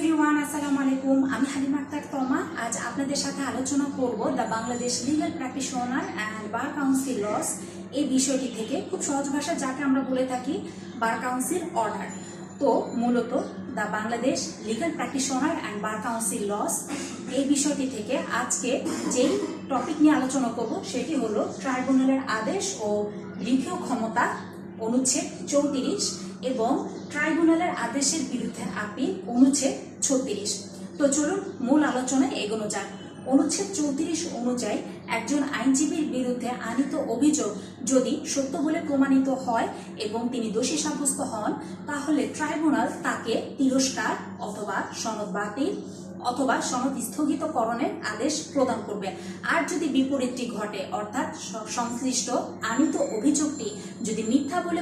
Everyone, আসসালামু আলাইকুম। আমি হালিমা আক্তার তমা। আজ আপনাদের সাথে আলোচনা করব the Bangladesh legal practitioner and bar council laws এই বিষয়টি থেকে। খুব সহজ ভাষা যাকে আমরা বলে থাকি বার কাউন্সিল অর্ডার। তো মূলত the Bangladesh legal practitioner and bar council laws এই বিষয়টি থেকে আজকে যেই টপিক নিয়ে আলোচনা করব সেটি হলো ট্রাইব্যুনালের আদেশ ও রিভিউ ক্ষমতা, অনুচ্ছেদ 34 এবং ট্রাইব্যুনালের আদেশের বিরুদ্ধে আপিল, অনুচ্ছেদ 36। তো চলুন মূল আলোচনায় এগোনো যাক। অনুচ্ছেদ 34 অনুযায়ী একজন আইনজীবীর বিরুদ্ধে আনিত অভিযোগ যদি সত্য বলে প্রমাণিত হয় এবং তিনি দোষী সাব্যস্ত হন, তাহলে ট্রাইব্যুনাল তাকে তিরস্কার অথবা সনদ বাতিল অথবা সনদ স্থগিতকরণের আদেশ প্রদান করবে। আর যদি বিপরীতটি ঘটে, অর্থাৎ সংশ্লিষ্ট আনিত অভিযোগটি যদি মিথ্যা বলে